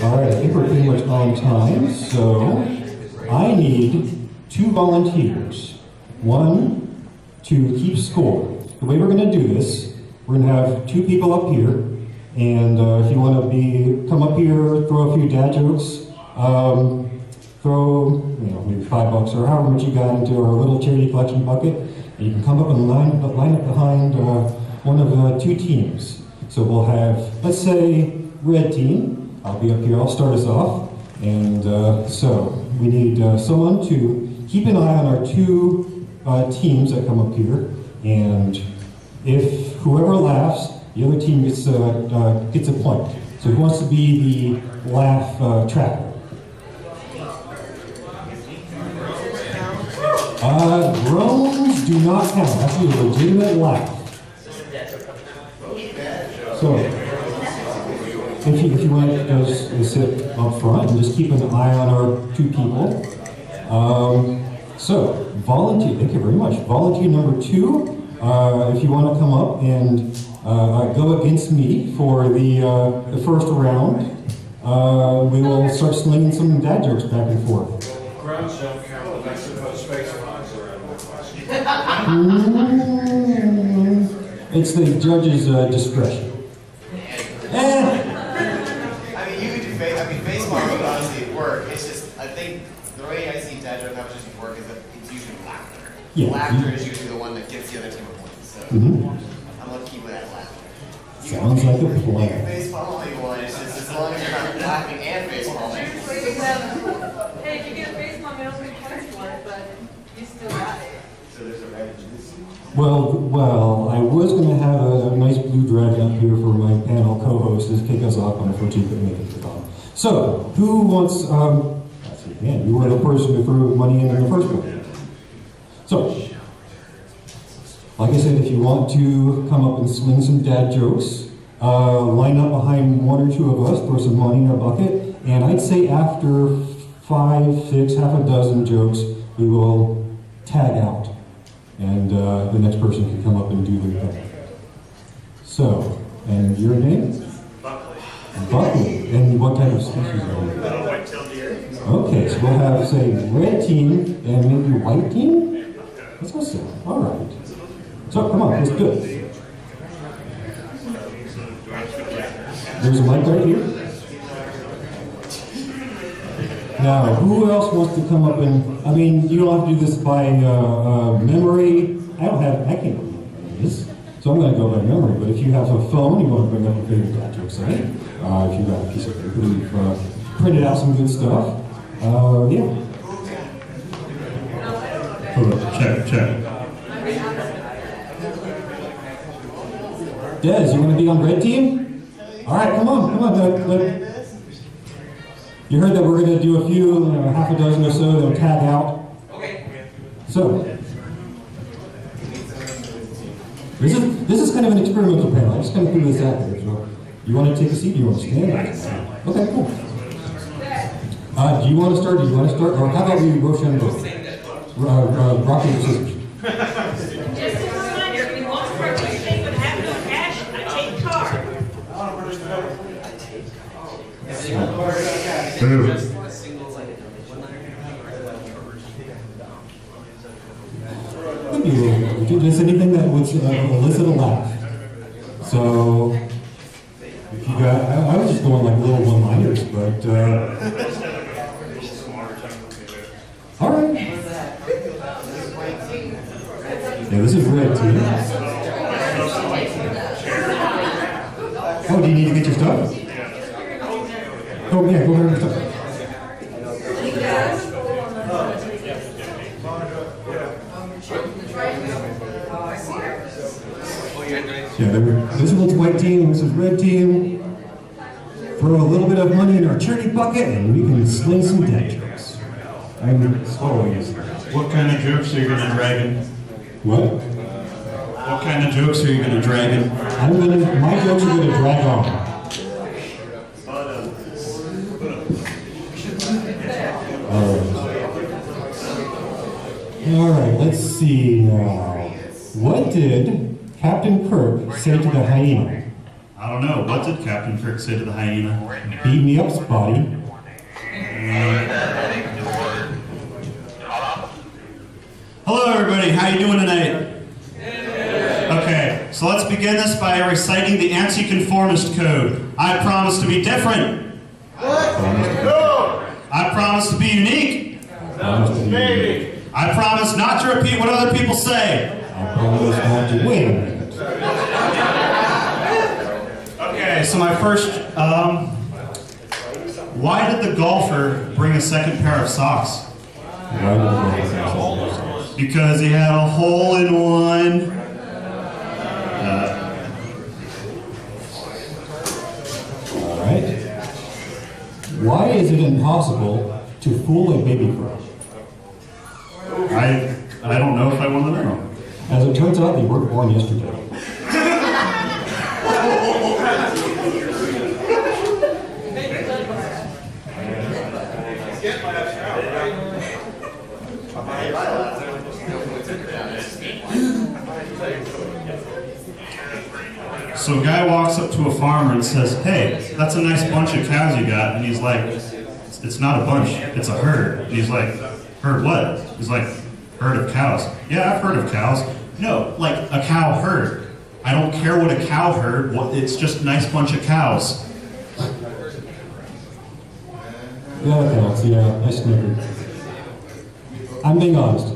All right, I think we're pretty much on time, so I need 2 volunteers. 1 to keep score. The way we're going to do this, we're going to have 2 people up here, and if you want to come up here, throw a few dad jokes, throw maybe $5 or however much you got into our little charity collection bucket, and you can come up and line up behind one of the 2 teams. So we'll have, let's say, red team. I'll be up here, I'll start us off. And so we need someone to keep an eye on our 2 teams that come up here. And if whoever laughs, the other team gets a point. So who wants to be the laugh tracker? Groans do not count. That's a legitimate laugh. So, if you want to just sit up front and just keep an eye on our 2 people. So, volunteer, thank you very much. Volunteer number 2, if you want to come up and go against me for the first round, we will start slinging some dad jokes back and forth. Grounds don't count, but I suppose space lines are out of the question. It's the judge's discretion. I mean, you could do baseball would honestly work. It's just, I think the way I see dad joke competitions work is that it's usually laughter. Yeah. Laughter is usually the one that gets the other team a point. So I'm going to keep with that laughter. Sounds like a plan. Baseball only one. It's just as long as you're not laughing and baseballing. Hey, if you get a baseball, we don't get points for it, but you still got it. So there's a red juice. Well, I was going to have a nice blue dragon up here for my panel co-host to kick us off, but unfortunately couldn't make it to the top. So, who wants, that's it again, you were the person who threw money in the first place. So, like I said, if you want to come up and sling some dad jokes, line up behind 1 or 2 of us, throw some money in our bucket, and I'd say after 5, 6, half a dozen jokes, we will tag out. And the next person can come up and do their thing. So, and your name? Buckley. Buckley. And what kind of species are you? Little white-tailed deer. Okay, so we'll have, say, red team and maybe white team? That's awesome. All right. So, come on, let's do it. There's a mic right here. Now, who else wants to come up and, I mean, you don't have to do this by memory. I can't remember this, so I'm going to go by memory. But if you have a phone, you want to bring up your favorite dad joke site. If you've got a piece of paper, you've printed out some good stuff. Yeah. Check. Des, you want to be on red team? All right, come on. You heard that we're going to do a few, half a dozen or so, they'll tag out. Okay. So, this is kind of an experimental panel. I'm just going to put this out there. So, you want to take a seat? Do you want to stand? Okay, cool. Do you want to start? Or how about we Roshan rock, paper, scissors? Just a reminder, if you want to participate but have no cash, I take card. Just anything that would elicit a laugh. So, if you got, I was just going like little one-liners, but all right. Yeah, this is red team. Oh, do you need to get your stuff? Oh yeah, go ahead and stuff. Yeah, this is white team, this is red team. Throw a little bit of money in our charity bucket and we can sling some dad jokes. What kind of jokes are you going to drag in? What? What kind of jokes are you going to drag in? My jokes are going to drag on. All right, let's see now. What did Captain Kirk say to the hyena? I don't know. What did Captain Kirk say to the hyena? Beat me up, Spotty. Hello, everybody. How you doing tonight? Okay, so let's begin this by reciting the anti-conformist code. I promise to be different. I promise to be unique. I promise not to repeat what other people say. I promise not to. Wait a minute. Okay, so my first, why did the golfer bring a second pair of socks? Why did the golfer bring a second pair of socks? Because he had a hole in one. All right. Why is it impossible to fool a baby crow? I don't know if I want to know. As it turns out, they weren't born yesterday. So a guy walks up to a farmer and says, "Hey, that's a nice bunch of cows you got." And he's like, "It's not a bunch, it's a herd." And he's like, "Herd what?" He's like, "Herd of cows." "Yeah, I've heard of cows." "No, like a cow herd. I don't care what a cow herd, it's just a nice bunch of cows." Yeah, that counts. Yeah, I snickered. I'm being honest.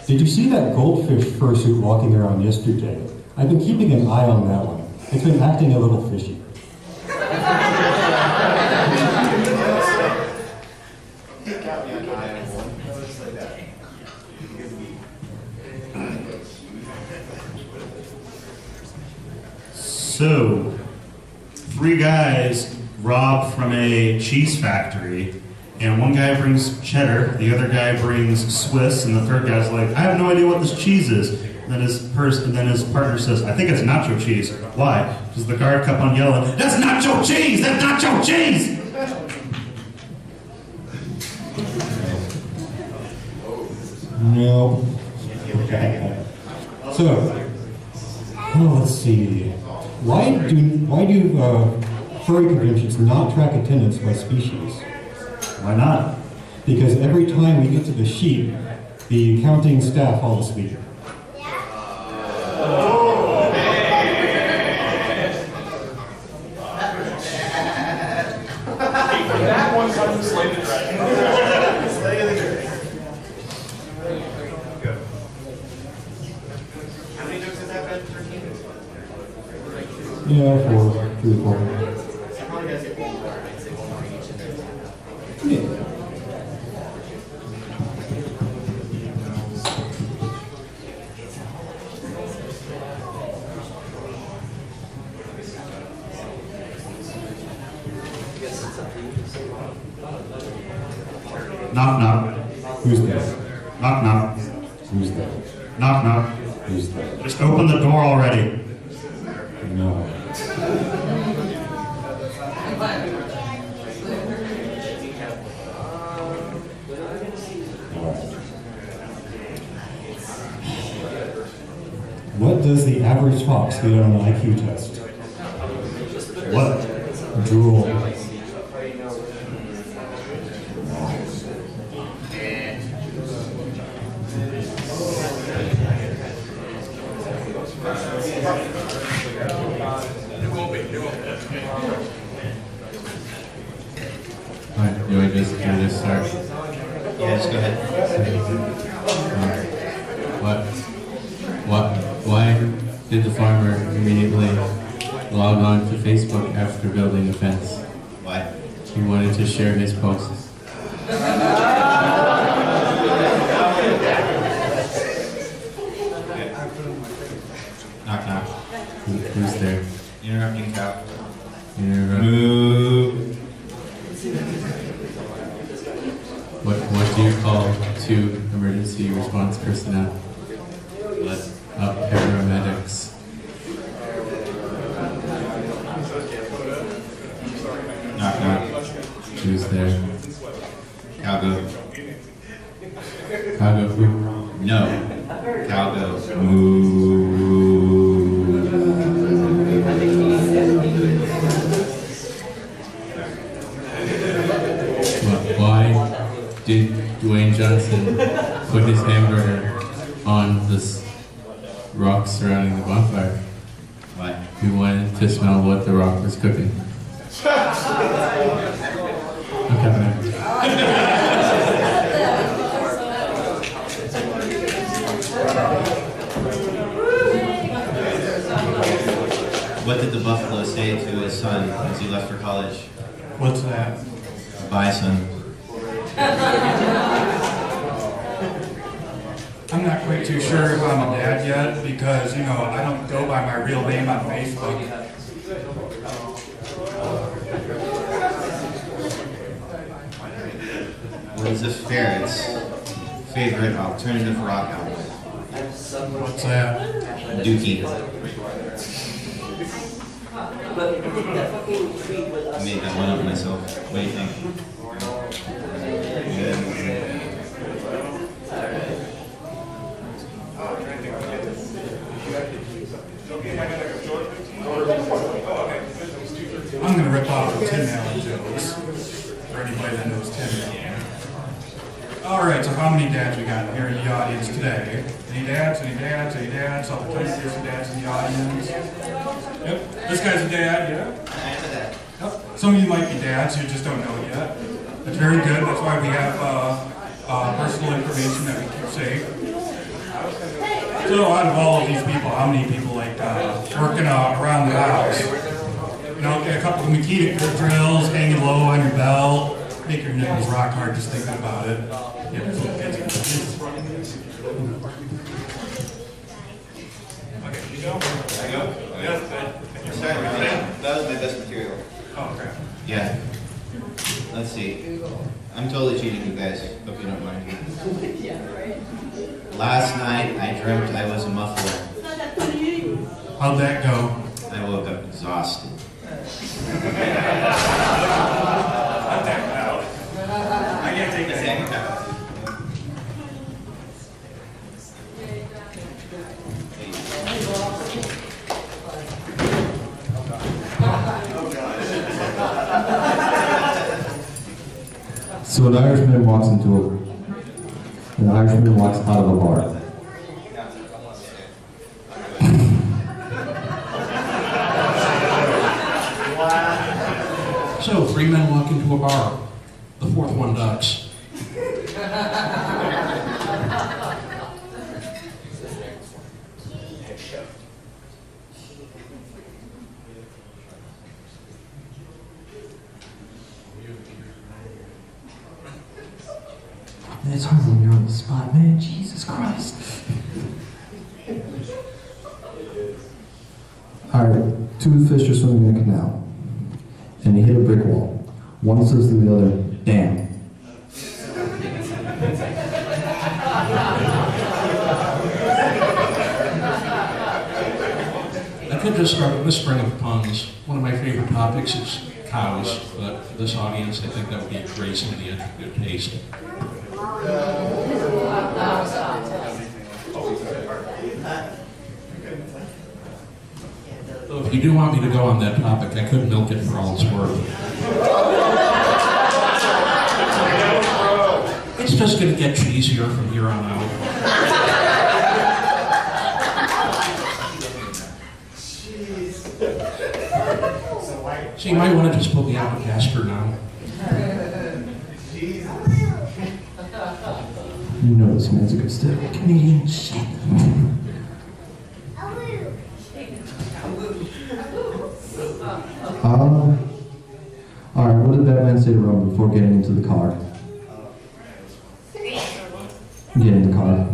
Did you see that goldfish fursuit walking around yesterday? I've been keeping an eye on that one. It's been acting a little fishy. So, 3 guys rob from a cheese factory, and one guy brings cheddar, the other guy brings Swiss, and the third guy's like, "I have no idea what this cheese is." And then his partner says, "I think it's nacho cheese." "Why?" Because the guard kept on yelling, "That's nacho cheese! That's nacho cheese!" No. Okay. So, let's see. Why do furry conventions not track attendance by species? Why not? Because every time we get to the sheep, the counting staff fall asleep. That one's on the slate of dragon. How many jokes has that been? 13? Yeah, 4, 3 or 4. I'm probably gonna say one more. I'd say one more each and then. Yeah. Knock, knock. Who's there? Knock, knock. Who's there? Knock, knock. Who's there? Just open the door already. No. What does the average fox get on an IQ test? What? Drool. Alright, do I just start? Yeah, just go ahead. Why did the farmer immediately log on to Facebook after building the fence? Why? He wanted to share his posts. Knock, knock. Who's there? Interrupting cow. Moo. What do you call 2 emergency response personnel? Paramedics. Knock, knock. Who's there? Cowgo. Chicago who? No. Cowgo. Moo. fence and put his hamburger on this rock surrounding the bonfire. Why? He wanted to smell what the rock was cooking. Okay. What did the buffalo say to his son as he left for college? What's that? Bye, son. I'm not quite too sure if I'm a dad yet because, you know, I don't go by my real name on Facebook. What is a ferret's favorite alternative rock album? What's that? Dookie. I made that one up myself. What do you think? I'm going to rip off the Tim Allen jokes for anybody that knows Tim Allen. All right, so how many dads we got here in the audience today? Any dads? Any dads? Any dads? All the time there's some dads in the audience. Yep, this guy's a dad, yeah. I am a dad. Yep. Some of you might be dads, you just don't know it yet. That's very good. That's why we have personal information that we keep safe. So out of all of these people, how many people like working around the house? You know, a couple of Makita drills, hanging low on your belt, make your nipples rock hard just thinking about it. Yeah, there's little kids. Okay, you go? I go? Yes. That was my best material. Oh, okay. Yeah. Let's see. I'm totally cheating you guys. Hope you don't mind. Last night I dreamt I was a muffler. How'd that go? I woke up exhausted. I'm tapping out. I can't take that. So an Irishman walks out of a bar. So, 3 men walk into a bar. The 4th one ducks. It's hard when you're on the spot, man. Jesus Christ. Alright, 2 fish are swimming in a canal. And they hit a brick wall. One says to the other, damn. I could just start with a string of puns. One of my favorite topics is cows, but for this audience, I think that would be a grace in the good taste. So if you do want me to go on that topic, I could milk it for all it's worth. It's just going to get cheesier from here on out. So you might want to just put me out of Casper now. You know this man's a good stick. Canadian shit. Alright, what did Batman say to Robin before getting into the car? Get in the car.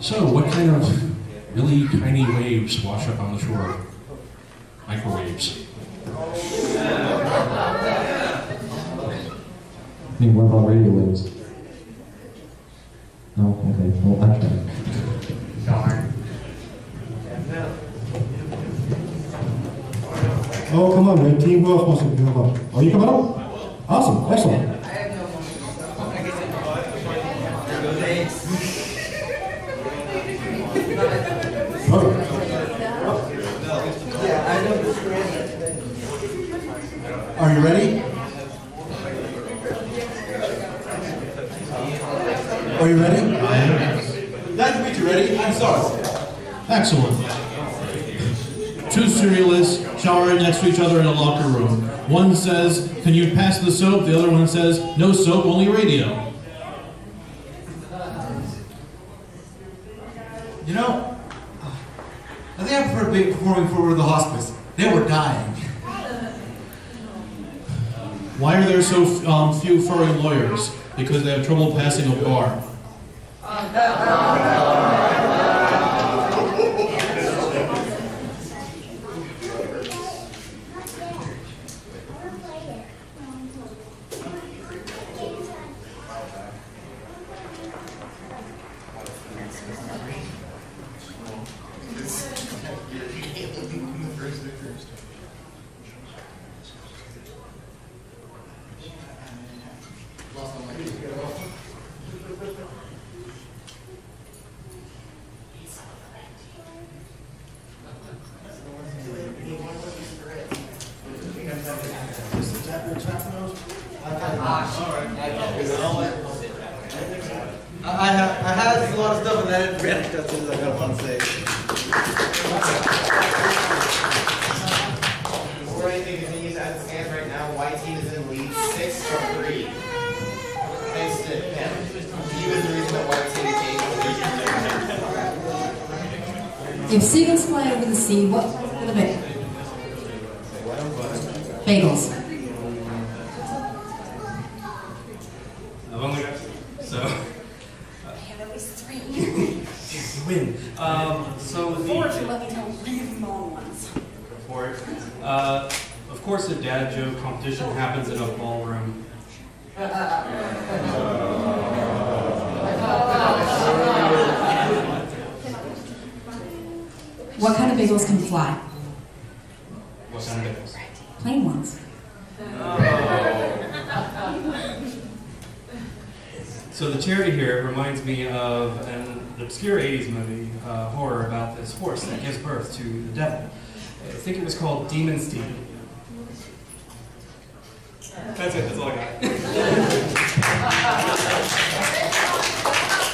So, what kind of really tiny waves wash up on the shore? Microwaves. I mean, what about radio waves? No? Okay, well, actually. Darn. Oh, come on, red team. Who else wants to come up? Oh, you coming up? Awesome, excellent. Okay. Are you ready? Glad to meet you. Ready? I'm sorry. Excellent. Two serialists showering next to each other in a locker room. One says, "Can you pass the soap?" The other one says, "No soap, only radio." You know, I think I prefer performing for the hospice. They were dying. Why are there so few furry lawyers? Because they have trouble passing a bar. I had a lot of stuff and I didn't react as soon as I got up on stage. Before anything continues as it stands right now, white team is in lead 6-3. Thanks to him. He was the reason that white team came. If seagulls fly over the sea, what would the bagel? Bagels. I've only got two, so. I have at least 3. Win. So the. 4 if you let me tell really long ones. For it. Of course, a dad joke competition happens in a ballroom. What kind of bagels can fly? What kind of bagels? Plain ones. So the charity here reminds me of an obscure 80s movie, horror, about this horse that gives birth to the devil. I think it was called Demon Steed. That's it, that's all I got.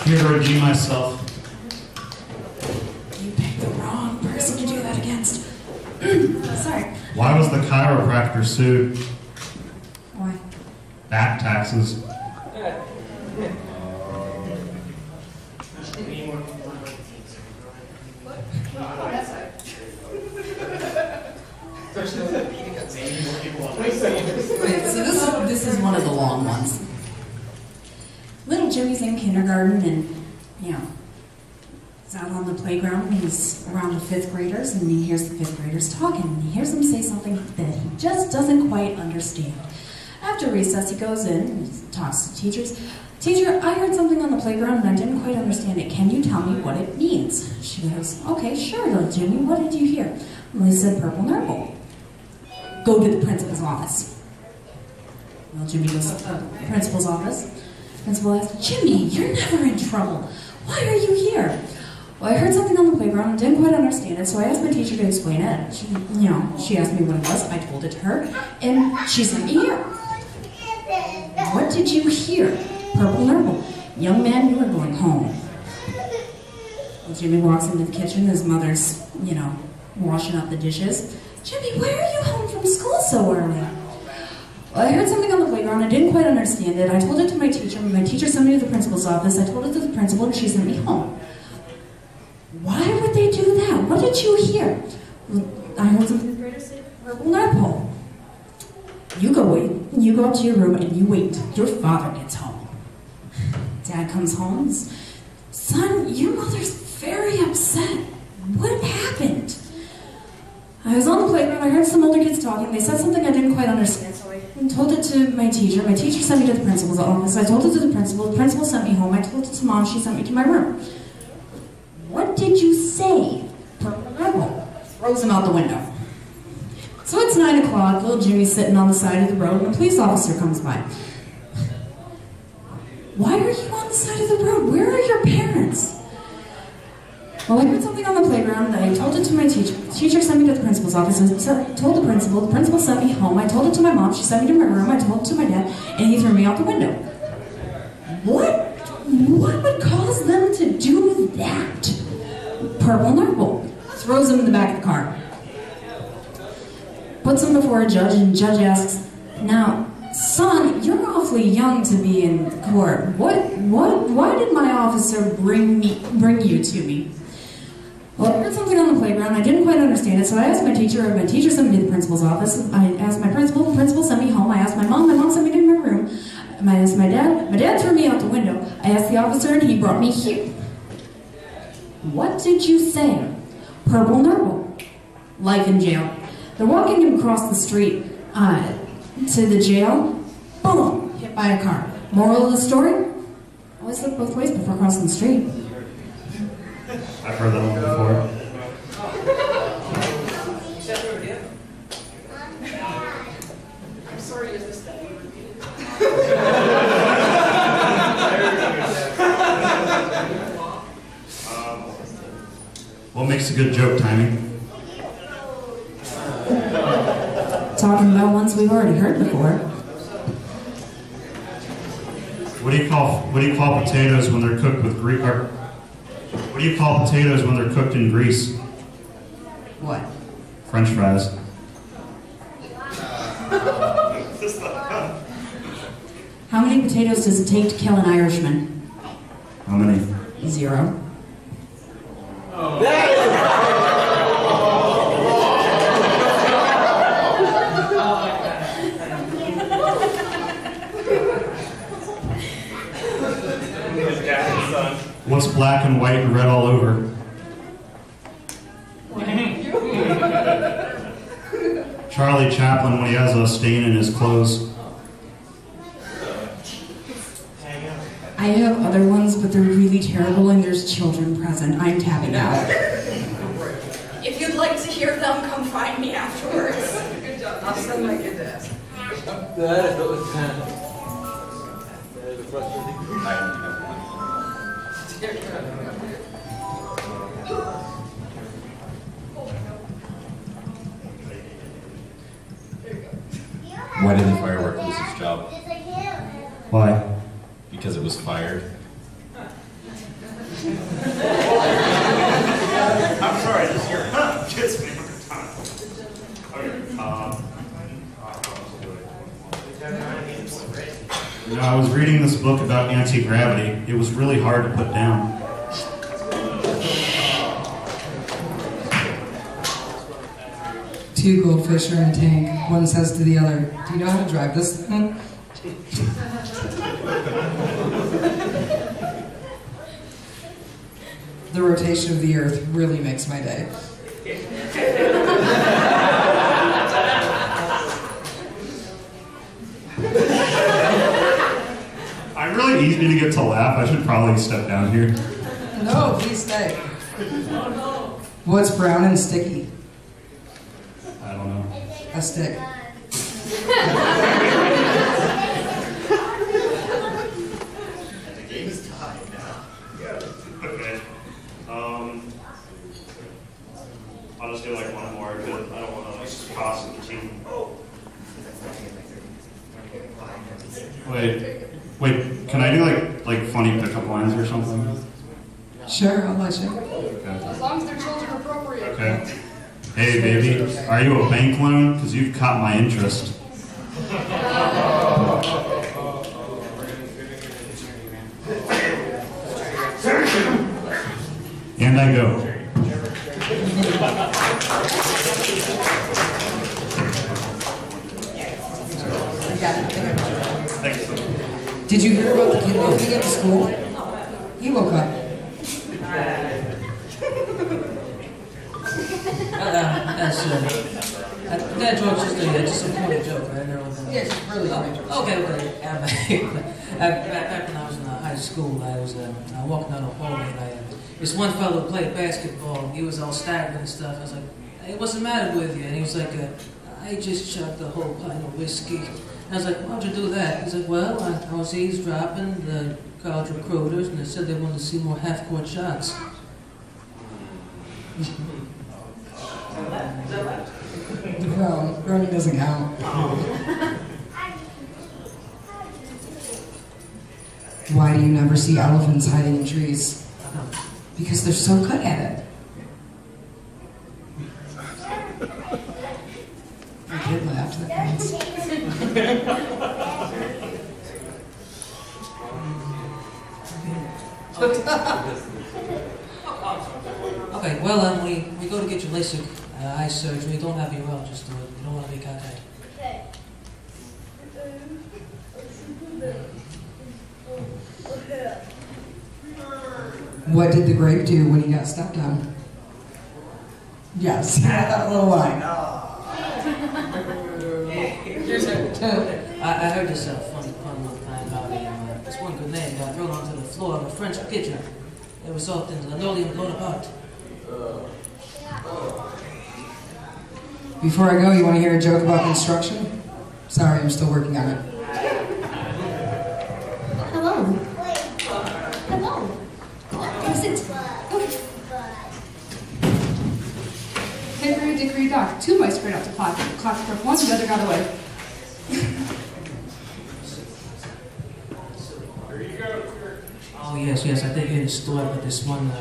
Here to redeem myself. You picked the wrong person to do that against. Sorry. Why was the chiropractor sued? Why? Back taxes. So this is one of the long ones. Little Jimmy's in kindergarten and, he's out on the playground and he's around the 5th graders and he hears the 5th graders talking and he hears them say something that he just doesn't quite understand. After recess, he goes in and he talks to teachers. "Teacher, I heard something on the playground and I didn't quite understand it. Can you tell me what it means?" She goes, "Okay, sure, little Jimmy. What did you hear?" Well, he said purple nurple. "Go to the principal's office." Well, Jimmy goes to the principal's office. Principal asks, "Jimmy, you're never in trouble. Why are you here?" "Well, I heard something on the playground and didn't quite understand it, so I asked my teacher to explain it. She asked me what it was. I told it to her, and she sent me here." "What did you hear?" "Purple nurple. Young man, you are going home." Well, Jimmy walks into the kitchen. His mother's, washing up the dishes. "Jimmy, why are you home from school so early?" "Well, I heard something on the playground. I didn't quite understand it. I told it to my teacher. My teacher sent me to the principal's office. I told it to the principal, and she sent me home." "Why would they do that? What did you hear?" "Well, I heard something the graders say, purple nurple." You go up to your room and you wait till your father gets home." Dad comes home. "Son, your mother's very upset. What happened?" "I was on the playground. I heard some older kids talking. They said something I didn't quite understand, so I told it to my teacher. My teacher sent me to the principal's office. I told it to the principal. The principal sent me home. I told it to Mom. She sent me to my room." "What did you say?" "Purple nurple." Throws him out the window. So it's 9 o'clock. Little Jimmy's sitting on the side of the road, and a police officer comes by. "Why are you on the side of the road? Where are your parents?" "Well, I heard something on the playground, and I told it to my teacher. The teacher sent me to the principal's office. I told the principal sent me home. I told it to my mom. She sent me to my room. I told it to my dad, and he threw me out the window." "What What would cause them to do that? Purple Nurple. Throws him in the back of the car. Puts him before a judge, and the judge asks, "Now, son, you're awfully young to be in court. Why did my officer bring you to me?" Well, I heard something on the playground. I didn't quite understand it, so I asked my teacher. My teacher sent me to the principal's office. I asked my principal. The principal sent me home. I asked my mom. My mom sent me to my room. I asked my dad. My dad threw me out the window. I asked the officer, and he brought me here. What did you say? Purple Nurple. Life in jail. They're walking him across the street to the jail. Boom! Hit by a car. Moral of the story? Always look both ways before crossing the street. I've heard that one before. I'm sorry to miss that. What makes a good joke, Timmy? Talking about ones we've already heard before. What do you call potatoes when they're cooked with grease? What do you call potatoes when they're cooked in grease? What? French fries. How many potatoes does it take to kill an Irishman? How many? 0. What's black and white and red all over? Charlie Chaplin when he has a stain in his clothes. I have other ones, but they're really terrible and there's children present. I'm tapping out. If you'd like to hear them, come find me afterwards. Good job. I'll send my kid to ask. Why did the firework lose its job? Why? Because it was fired. I'm sorry, this year gets me every time. Okay, I was reading this book about anti-gravity. It was really hard to put down. Two goldfish are in a tank. One says to the other, "Do you know how to drive this thing?" The rotation of the earth really makes my day. I'm really easy to get to laugh. I should probably step down here. No, please stay. What's brown and sticky? I don't know. A stick. The game is tied now. Okay. I'll just do like one more because I don't want to like cross the team. Wait. Can I do like funny pickup lines or something? Sure, I'll let you. Okay. As long as they're children appropriate. Okay. Hey, baby, are you a bank loan? Because you've caught my interest. And I go. Thanks. Did you hear about the kid moving into school? He woke up. That joke's just a funny joke, right? Yeah, it's really funny. Okay. Back when I was in high school, I was walking down the hallway, and this one fellow played basketball. He was all staggered and stuff. I was like, "Hey, what's the matter with you?" And he was like, "I just chugged a whole pint of whiskey." And I was like, "Why'd you do that?" He's like, "Well, I was eavesdropping the college recruiters, and they said they wanted to see more half-court shots." No, running doesn't count. Why do you never see elephants hiding in trees? Because they're so good at it. I did laugh, that counts. Okay, well, we go to get your LASIK eye surgery. Don't have your well, just do it. You don't want to be cockeyed. What did the grape do when he got stepped on? Yes, that little line. I heard this funny pun one time about this one grenade got thrown onto the floor of a French kitchen. It resulted in linoleum blown apart. Before I go, you want to hear a joke about construction? Sorry, I'm still working on it. Hello. Hello. Come sit. Okay. Hickory dickory dock. Two mice ran out to clock. The clock struck one, the other got away. Oh yes, I think in the store with this one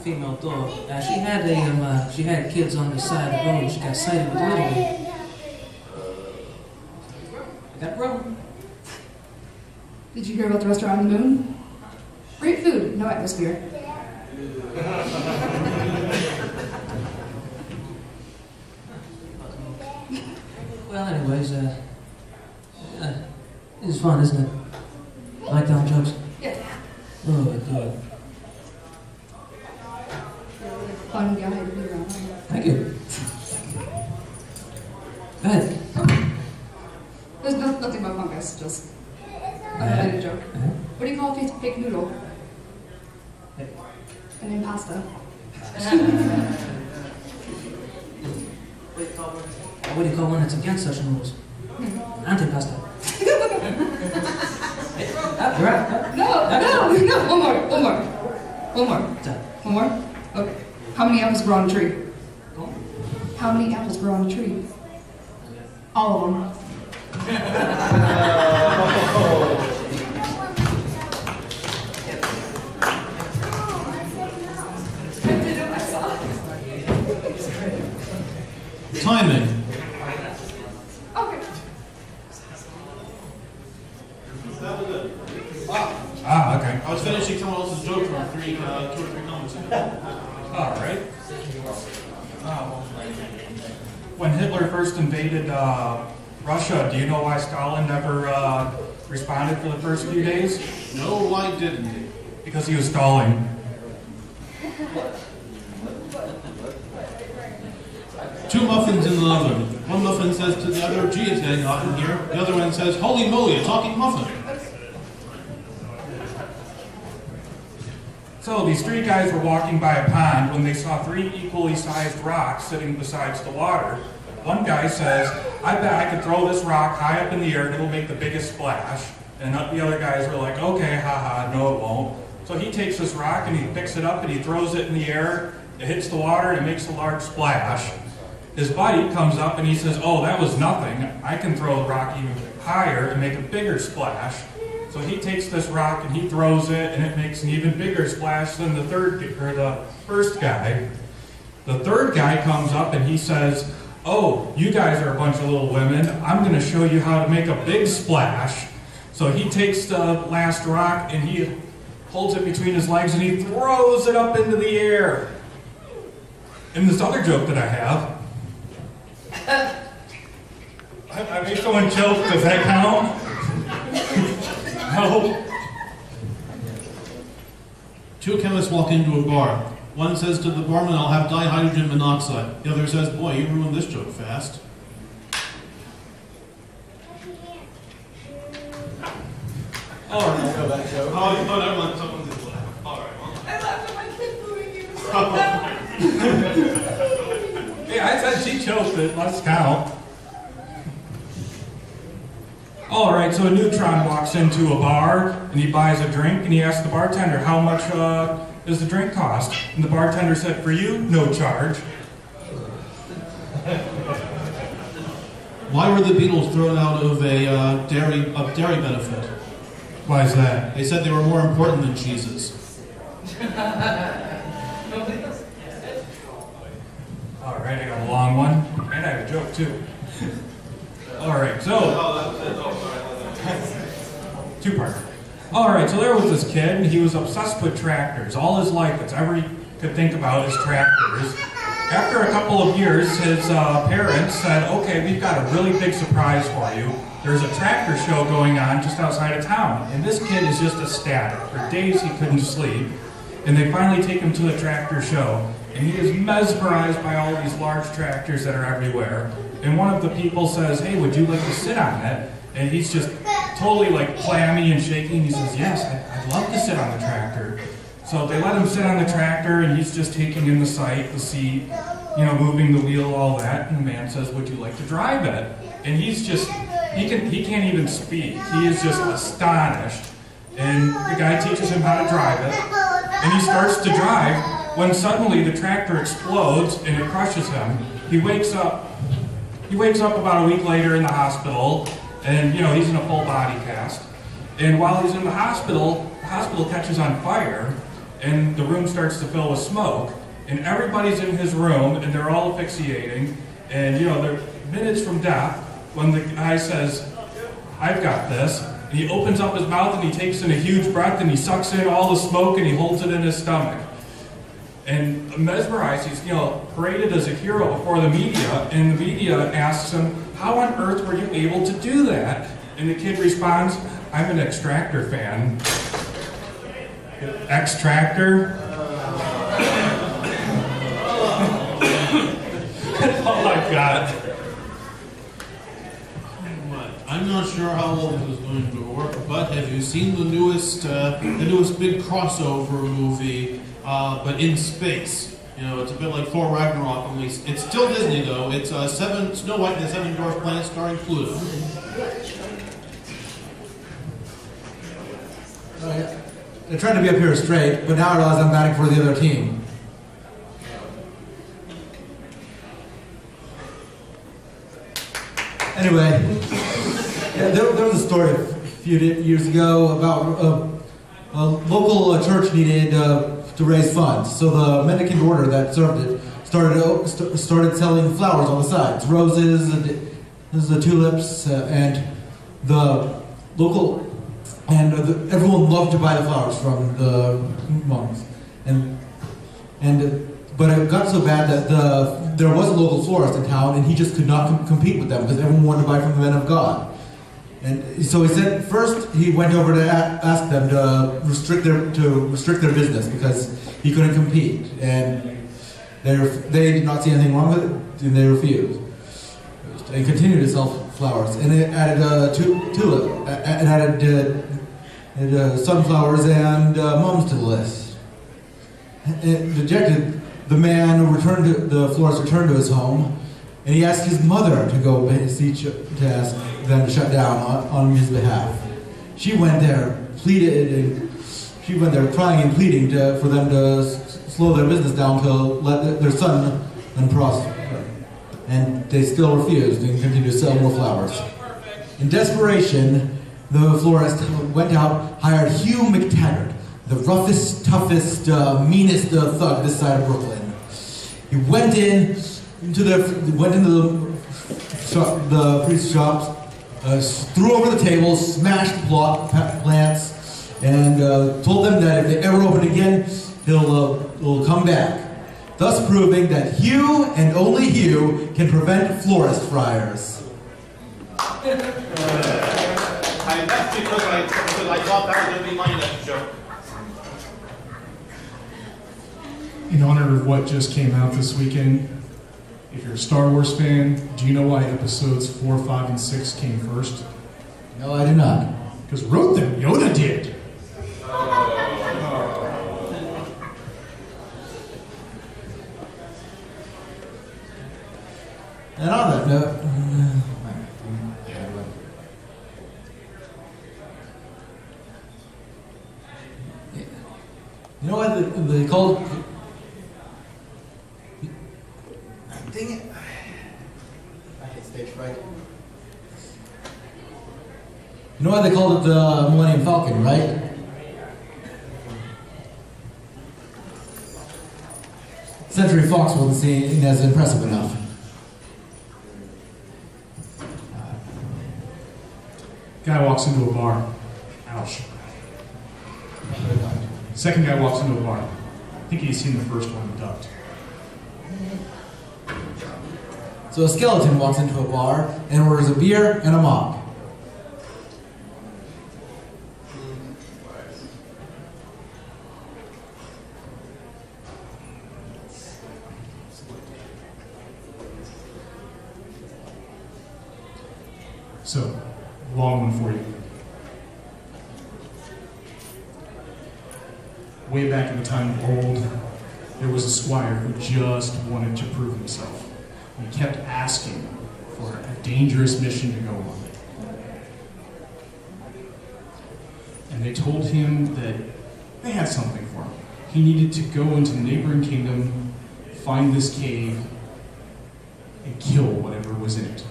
female dog. She had kids on the side of the road. She got sighted with littering. I got broke. Did you hear about the restaurant on the moon? Great food, no atmosphere. Well, anyways, it's fun, isn't it? Like telling jokes? Yeah. Oh, good. Fun guy to be around. Thank you. Go ahead. There's nothing about fun guys, just a joke. What do you call a fake noodle? An impasta. What do you call one that's against such rules? Antipasta. No. One more. Okay. How many apples grow on a tree? How many apples grow on a tree? All of them. Timing. Okay. Okay. I was finishing someone else's joke from 2 or 3 comments ago. All right. When Hitler first invaded Russia, do you know why Stalin never responded for the first few days? No, why didn't he? Because he was stalling. 2 muffins in the oven. One muffin says to the other, gee, it's getting hot in here. The other one says, holy moly, a talking muffin. So these 3 guys were walking by a pond when they saw 3 equally sized rocks sitting beside the water. One guy says, I bet I could throw this rock high up in the air and it'll make the biggest splash. And the other guys were like, okay, haha, no it won't. So he takes this rock and he picks it up and he throws it in the air. It hits the water and it makes a large splash. His buddy comes up and he says, oh, that was nothing. I can throw the rock even higher and make a bigger splash. So he takes this rock and he throws it and it makes an even bigger splash than the first guy. The third guy comes up and he says, oh, you guys are a bunch of little women. I'm going to show you how to make a big splash. So he takes the last rock and he holds it between his legs and he throws it up into the air. And this other joke that I have, I made someone choke. Does that count? No. 2 chemists walk into a bar. One says to the barman, I'll have dihydrogen monoxide. The other says, boy, you ruined this joke fast. Oh, I know that joke. Oh, never mind. Someone did laugh. All right. Well. I laughed at my kid booing you. Yeah, I said she choked it. Let's count. All right, so a neutron walks into a bar and he buys a drink and he asks the bartender, how much does the drink cost? And the bartender said, for you, no charge. Why were the Beatles thrown out of a dairy benefit? Why is that? They said they were more important than cheeses. All right, I got a long one, and I have a joke too. All right, so two-parter. All right, so there was this kid, and he was obsessed with tractors. All his life, that's ever he could think about is tractors. After a couple of years, his parents said, "Okay, we've got a really big surprise for you. There's a tractor show going on just outside of town." And this kid is just ecstatic. For days he couldn't sleep. And they finally take him to the tractor show. And he is mesmerized by all these large tractors that are everywhere. And one of the people says, "Hey, would you like to sit on it?" And he's just totally like clammy and shaking. He says, "Yes, I'd love to sit on the tractor." So they let him sit on the tractor, and he's just taking in the sight, the seat, you know, moving the wheel, all that. And the man says, "Would you like to drive it?" And he's just, he can't even speak. He is just astonished. And the guy teaches him how to drive it. And he starts to drive when suddenly the tractor explodes and it crushes him. He wakes up about a week later in the hospital, and you know, he's in a full body cast. And while he's in the hospital catches on fire, and the room starts to fill with smoke, and everybody's in his room, and they're all asphyxiating, and you know, they're minutes from death when the guy says, "I've got this." And he opens up his mouth and he takes in a huge breath and he sucks in all the smoke and he holds it in his stomach. And mesmerized, he's, you know, paraded as a hero before the media, and the media asks him, "How on earth were you able to do that?" And the kid responds, "I'm an Extractor fan." Extractor? That's all I've got. I'm not sure how well this is going to work, but have you seen the newest big crossover movie, but in space? You know, it's a bit like Thor Ragnarok, only it's still Disney though. It's Snow White and the Seven Dwarf Planets starring Pluto. I tried to be up here straight, but now I realize I'm batting for the other team. Anyway, yeah, there was a story a few years ago about a local church needed to raise funds. So the Mendicant order that served it started selling flowers on the sides, roses, the tulips, and the local. And everyone loved to buy the flowers from the monks, but it got so bad that there was a local florist in town, and he just could not compete with them because everyone wanted to buy from the men of God. And so he said first he went over to ask them to restrict their business because he couldn't compete, and they did not see anything wrong with it, and they refused. And continued to sell flowers, and it added tulip, and added sunflowers and mums to the list. And dejected, the florist returned to his home, and he asked his mother to go beseech to ask them to shut down on his behalf. She went there, crying and pleading for them to slow their business down to let their son prosper. And they still refused and continued to sell more flowers. In desperation, the florist went out, hired Hugh McTaggart, the roughest, toughest, meanest thug this side of Brooklyn. He went into the priest's shops, threw over the tables, smashed plants, and told them that if they ever open again, he'll come back. Thus proving that Hugh and only Hugh can prevent florist friars. I left because I thought that was going to be my next joke. In honor of what just came out this weekend, if you're a Star Wars fan, do you know why episodes 4, 5, and 6 came first? No, I do not. Because wrote them, Yoda did. And on that note, you know what they called? Dang it! I hate stage fright. You know why they called it the Millennium Falcon, right? Century Fox wasn't seen as impressive enough. Guy walks into a bar. Ouch. Second guy walks into a bar. I think he's seen the first one and ducked. So a skeleton walks into a bar and orders a beer and a mop. So, long one for you. Way back in the time of old, there was a squire who just wanted to prove himself. And he kept asking for a dangerous mission to go on. And they told him that they had something for him. He needed to go into the neighboring kingdom, find this cave, and kill whatever was in it.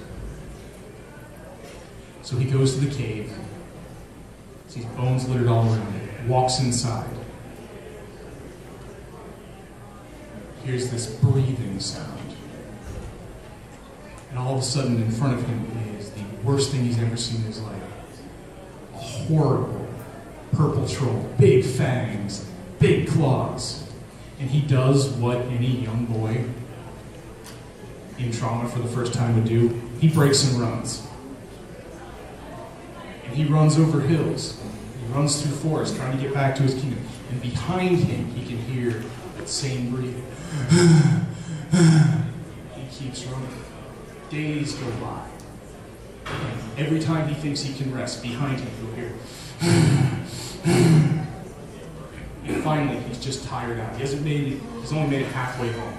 So he goes to the cave, sees bones littered all around it, walks inside. Hears this breathing sound. And all of a sudden in front of him is the worst thing he's ever seen in his life. A horrible purple troll, big fangs, big claws. And he does what any young boy in trauma for the first time would do. He breaks and runs. And he runs over hills. He runs through forests trying to get back to his kingdom. And behind him, he can hear that same breathing. He keeps running. Days go by. And every time he thinks he can rest, behind him, he'll hear. And finally, he's just tired out. He's only made it halfway home.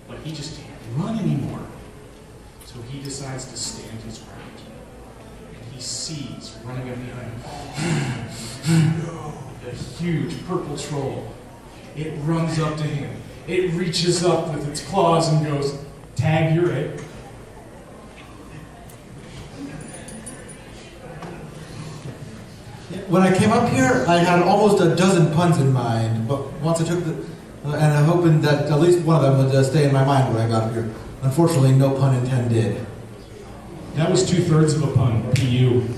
But he just can't run anymore. So he decides to stand his ground. He sees, running up behind him, a huge purple troll. It runs up to him. It reaches up with its claws and goes, "Tag, you're it." When I came up here, I had almost a dozen puns in mind, but once I took and I'm hoping that at least one of them would stay in my mind when I got up here. Unfortunately, no pun intended. That was 2/3 of a pun. P.U.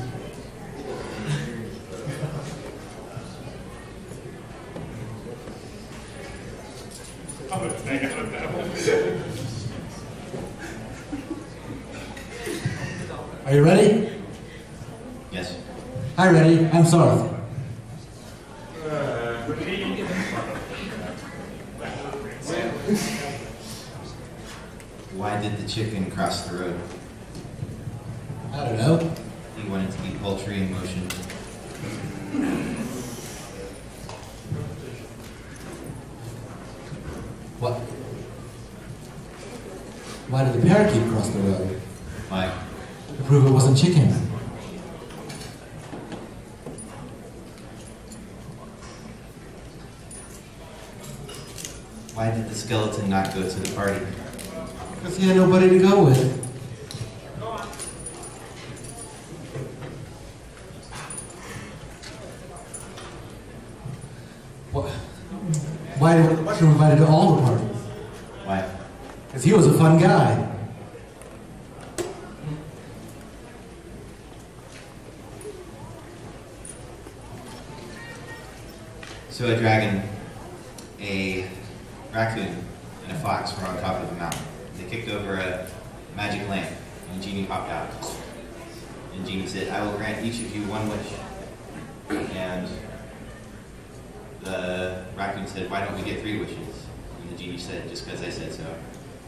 Are you ready? Yes. Hi, ready. I'm sorry. Why did the chicken cross the road? I don't know. He wanted to be poultry in motion. What? Why did the parakeet cross the road? Why? To prove it wasn't chicken. Why did the skeleton not go to the party? Because he had nobody to go with. Why did the mushroom invited to all the parties? Why? Because he was a fun guy. So a dragon, a raccoon, and a fox were on top of a mountain. They kicked over a magic lamp, and Genie popped out. And Genie said, "I will grant each of you one wish." And the raccoon said, "Why don't we get 3 wishes?" And the Genie said, "Just because I said so."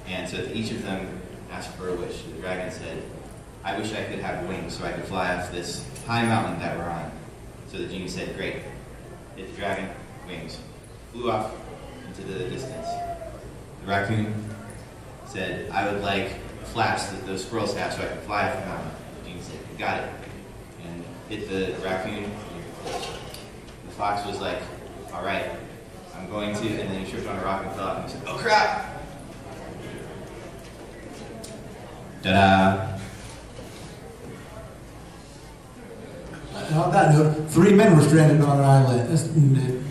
And so each of them asked for a wish. The dragon said, "I wish I could have wings so I could fly off this high mountain that we're on." So the Genie said, "Great." Hit the dragon, wings. Flew off into the distance. The raccoon said, "I would like flaps that those squirrels have so I can fly off the mountain." The Genie said, "You got it." And hit the raccoon. The fox was like, "All right, I'm going to," and then he tripped on a rock and fell off and he said, "Oh crap!" Ta-da! on that note, 3 men were stranded on an island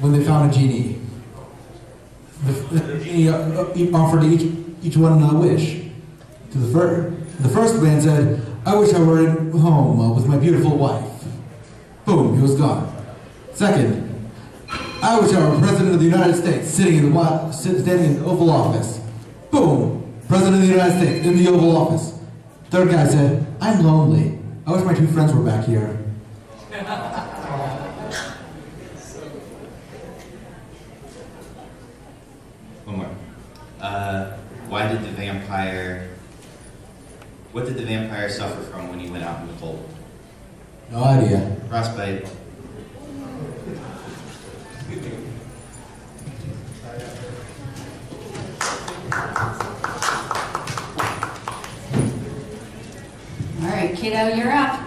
when they found a genie. The genie offered each one a wish. The first man said, "I wish I were at home with my beautiful wife." Boom, he was gone. Second, "I wish I were President of the United States, standing in the Oval Office." Boom, President of the United States in the Oval Office. Third guy said, "I'm lonely. I wish my 2 friends were back here." One more. What did the vampire suffer from when he went out in the cold? No idea. Frostbite. All right, kiddo, you're up.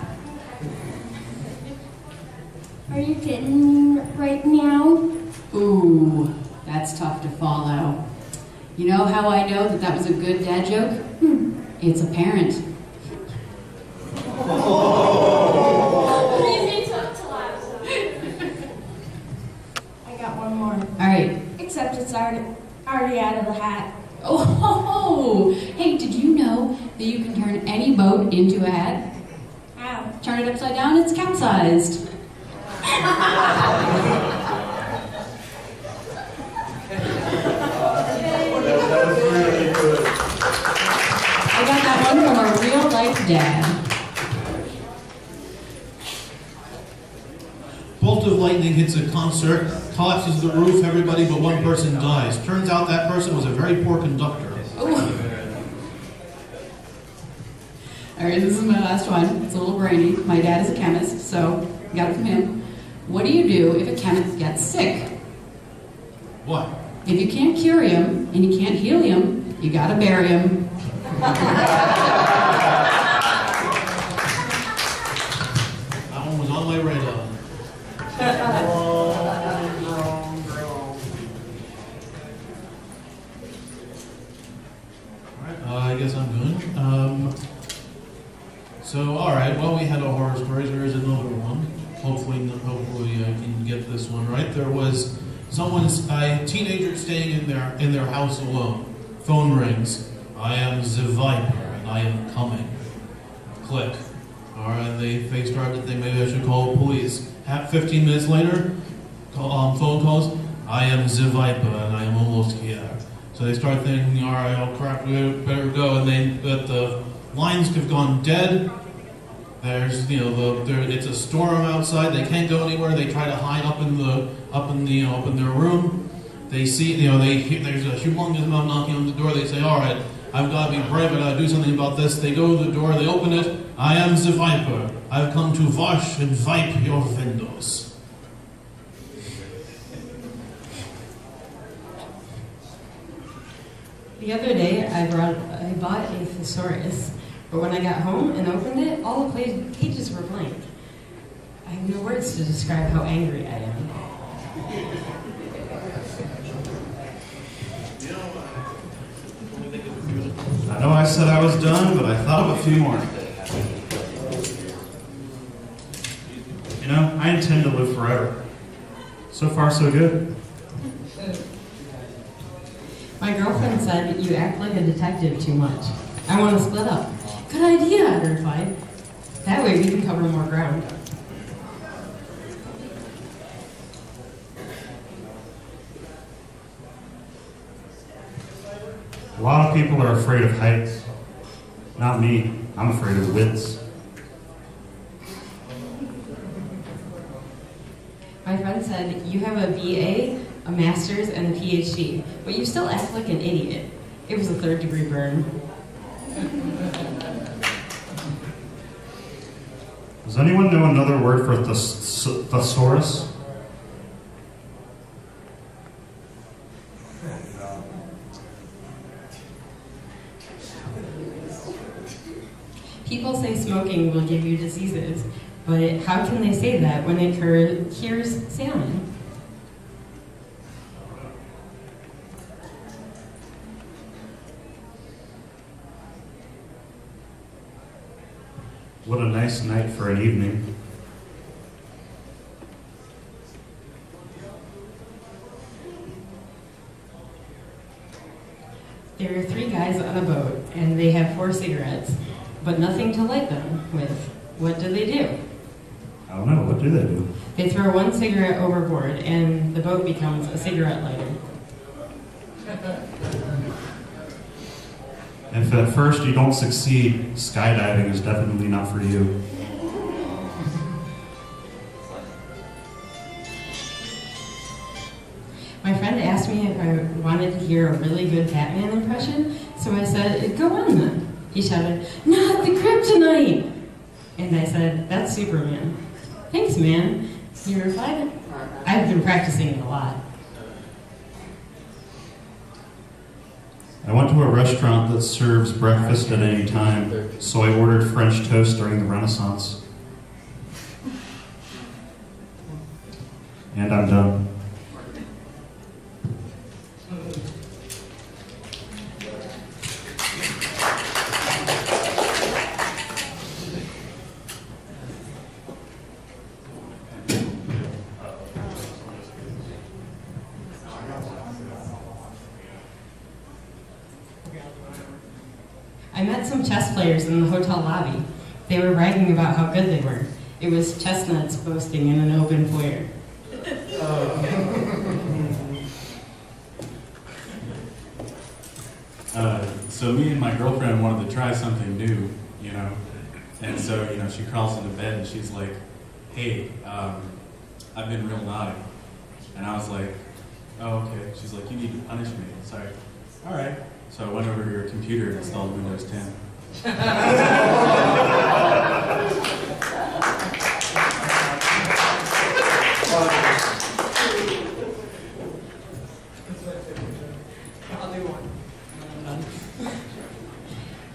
Are you kidding me right now? Ooh, that's tough to follow. You know how I know that that was a good dad joke? It's apparent. I got one more. All right. Except it's already out of the hat. Oh, hey, did you know that you can turn any boat into a hat? How? Turn it upside down, it's capsized. I got that one from a real life dad. Bolt of lightning hits a concert, collapses the roof, everybody but one person dies. Turns out that person was a very poor conductor. All right, this is my last one. It's a little brainy. My dad is a chemist, so I got it from him. What do you do if a chemist gets sick? What? If you can't cure him and you can't heal him, you gotta bury him. That one was on my radar. I guess I'm good. So, all right. Well, we had a horror story. There is another one. Hopefully, I can get this one right. There was a teenager staying in their house alone. Phone rings. "I am the Viper, and I am coming." Click. All right. They start to think maybe I should call the police. 15 minutes later, phone calls. "I am the Viper, and I am almost here." So they start thinking, all right, oh crap, we better go. And but the lines have gone dead. There's, it's a storm outside. They can't go anywhere. They try to hide up in their room. They see, there's a humongous amount knocking on the door. They say, all right, I've got to be brave. I've got to do something about this. They go to the door. They open it. "I am the Viper. I've come to wash and wipe your windows." The other day, I bought a thesaurus, but when I got home and opened it, all the pages were blank. I have no words to describe how angry I am. I know I said I was done, but I thought of a few more. I intend to live forever. So far, so good. My girlfriend said, "You act like a detective too much. I want to split up." "Good idea," I replied. "That way we can cover more ground." A lot of people are afraid of heights. Not me. I'm afraid of widths. My friend said, "You have a BA, a master's, and a PhD, but you still act like an idiot." It was a 3rd-degree burn. Does anyone know another word for thesaurus? People say smoking will give you diseases, but how can they say that when it cures salmon? What a nice night for an evening. There are 3 guys on a boat, and they have 4 cigarettes, but nothing to light them with. What do? I don't know. What do they do? They throw 1 cigarette overboard, and the boat becomes a cigarette lighter. If at first you don't succeed, skydiving is definitely not for you. My friend asked me if I wanted to hear a really good Batman impression, so I said, go on then. He shouted, not the kryptonite! And I said, that's Superman. Thanks, man. He replied, I've been practicing it a lot. I went to a restaurant that serves breakfast at any time, so I ordered French toast during the Renaissance. And I'm done. I met some chess players in the hotel lobby. They were bragging about how good they were. It was chestnuts boasting in an open foyer. So me and my girlfriend wanted to try something new, you know, and so, you know, she crawls into bed and she's like, hey, I've been real naughty. And I was like, oh, okay. She's like, you need to punish me. Sorry. All right. So I went over to your computer and installed Windows 10.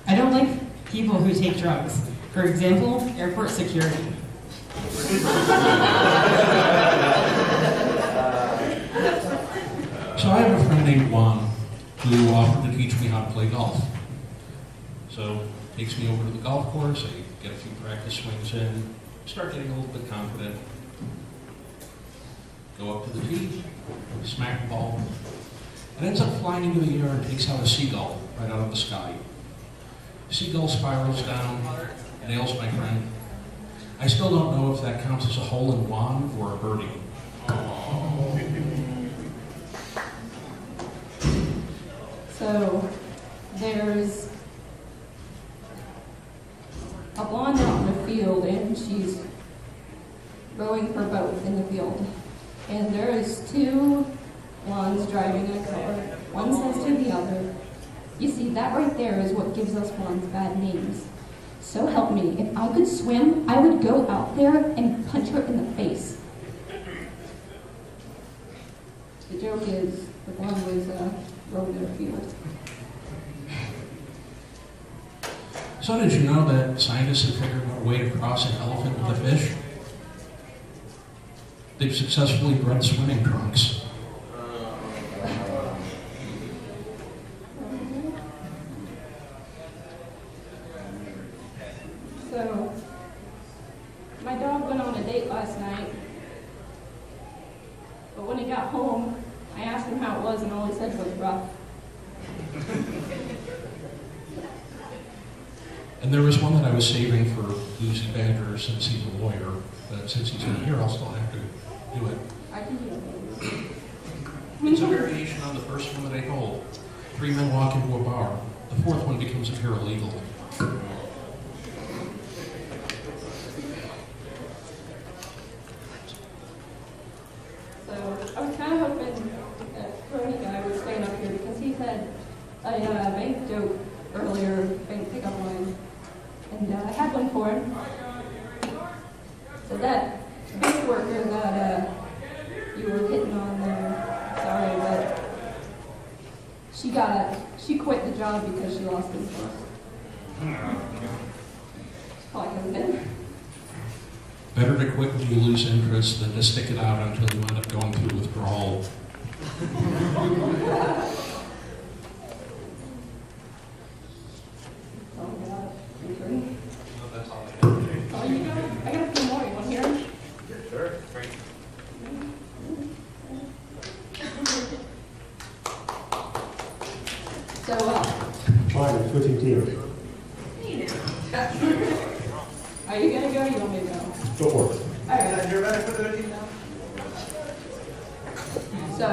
I don't like people who take drugs. For example, airport security. So I have a friend named Juan who offered to teach me how to play golf. So takes me over to the golf course, I get a few practice swings in, start getting a little bit confident. Go up to the tee, smack the ball. It ends up flying into the air and takes out a seagull right out of the sky. Seagull spirals down, nails my friend. I still don't know if that counts as a hole-in-one or a birdie. So there's a blonde out in the field, and she's rowing her boat in the field. And there is 2 blondes driving a car. One says to the other, you see, that right there is what gives us blondes bad names. So help me, if I could swim, I would go out there and punch her in the face. The joke is, the blonde was rowing in a field. So did you know that scientists have figured out a way to cross an elephant with a fish? They've successfully bred swimming trunks. So, my dog went on a date last night, but when he got home, I asked him how it was, and all he said was rough. And there was one that I was saving for Lucy Badger since he's a lawyer, but since he's in here, I'll still have to do it. I can do it. It's a variation on the first one that I told. 3 men walk into a bar. The 4th one becomes a paralegal. So, I was kind of hoping that Brody guy would stand up here, because he said a bank joke earlier, bank pickup line, and I had one for him. So that bank worker that you were hitting on there, sorry, but she quit the job because she lost interest. Probably could have been. Better to quit when you lose interest than to stick it out until you end up going through withdrawal. Oh, God. Oh, you got it? I got a few more. You want to hear them? Sure. Great. So, Fine, we're switching teams. are you gonna go or you want me to go? Go for it. Alright. You're ready for the team now? So,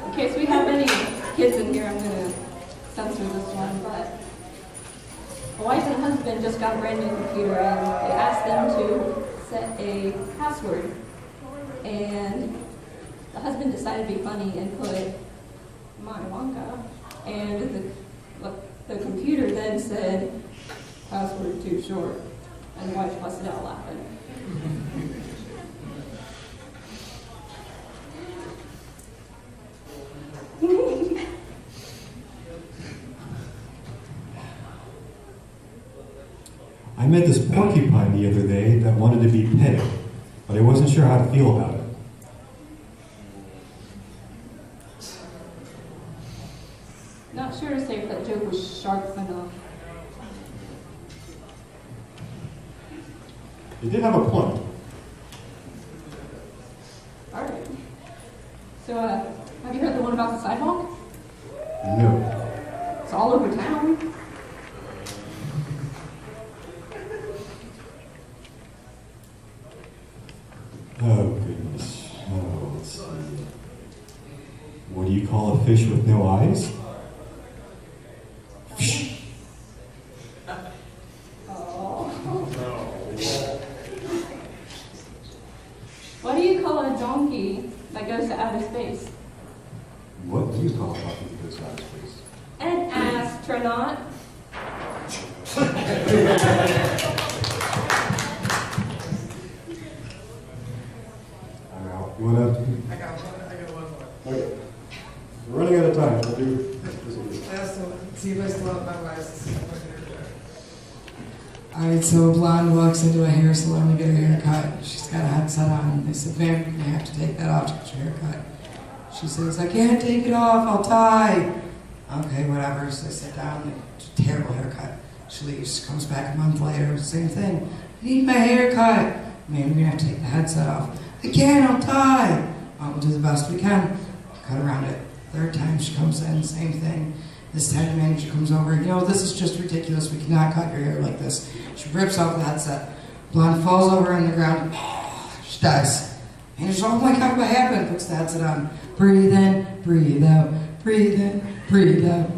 in case we have any kids in here, I'm gonna censor this one, but a wife and husband just got a brand new computer and they asked them to set a password. And the husband decided to be funny and put my Wonka, and the computer then said, password too short, and the wife busted out laughing. I met this porcupine the other day that wanted to be petted, but I wasn't sure how to feel about it. Not sure to say if that joke was sharp enough. It did have a point. Alright. So, have you heard the one about the sidewalk? No. It's all over town. Oh, goodness. Oh, let's see. What do you call a fish with no eyes? What do you call a donkey that goes to outer space? What do you call a donkey that goes to outer space? An astronaut. You want to? I got one more. Okay. We're running out of time. We'll do See if I still have my glasses. Alright, so a blonde walks into a hair salon to get her hair cut. She's got a headset on. They said, ma'am, you're going to have to take that off to get your hair cut. She says, I can't take it off, I'll tie. Okay, whatever. So they sit down, terrible haircut. She leaves, comes back a month later, same thing. I need my hair cut. Ma'am, you're going to have to take the headset off. I can't, I'll tie. We'll do the best we can. Cut around it. Third time she comes in, same thing. This time the manager comes over, you know, this is just ridiculous. We cannot cut your hair like this. She rips off the headset. Blonde falls over on the ground. She dies. Manager's, oh my God, what happened? Puts the headset on. Breathe in, breathe out. Breathe in, breathe out.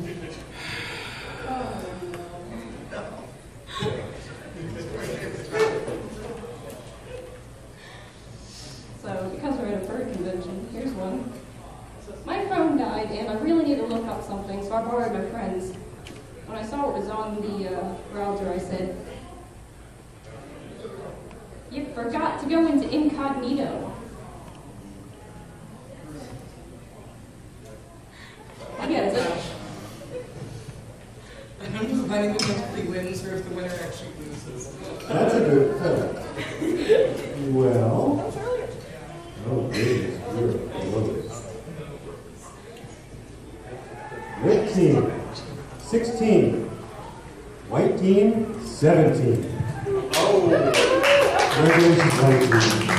So, because we're at a bird convention, here's one. My phone died, and I really need to look up something, so I borrowed my friend's. When I saw it was on the browser, I said, you forgot to go into incognito. Yeah, is it? I don't know if anyone actually wins or if the winner actually loses. That's a good point. Well. Oh, goodness. Red team, 16. White team, 17. Oh. Congratulations, white team.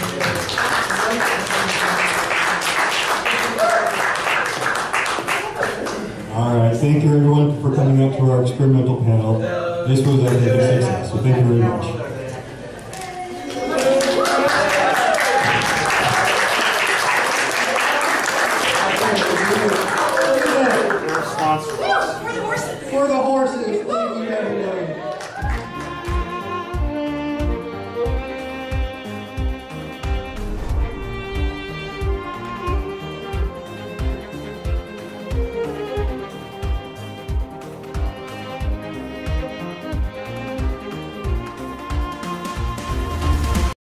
All right, thank you everyone for coming out to our experimental panel. This was, I think, a success, so thank you very much. For the horses. For the horses. Thank you, everyone.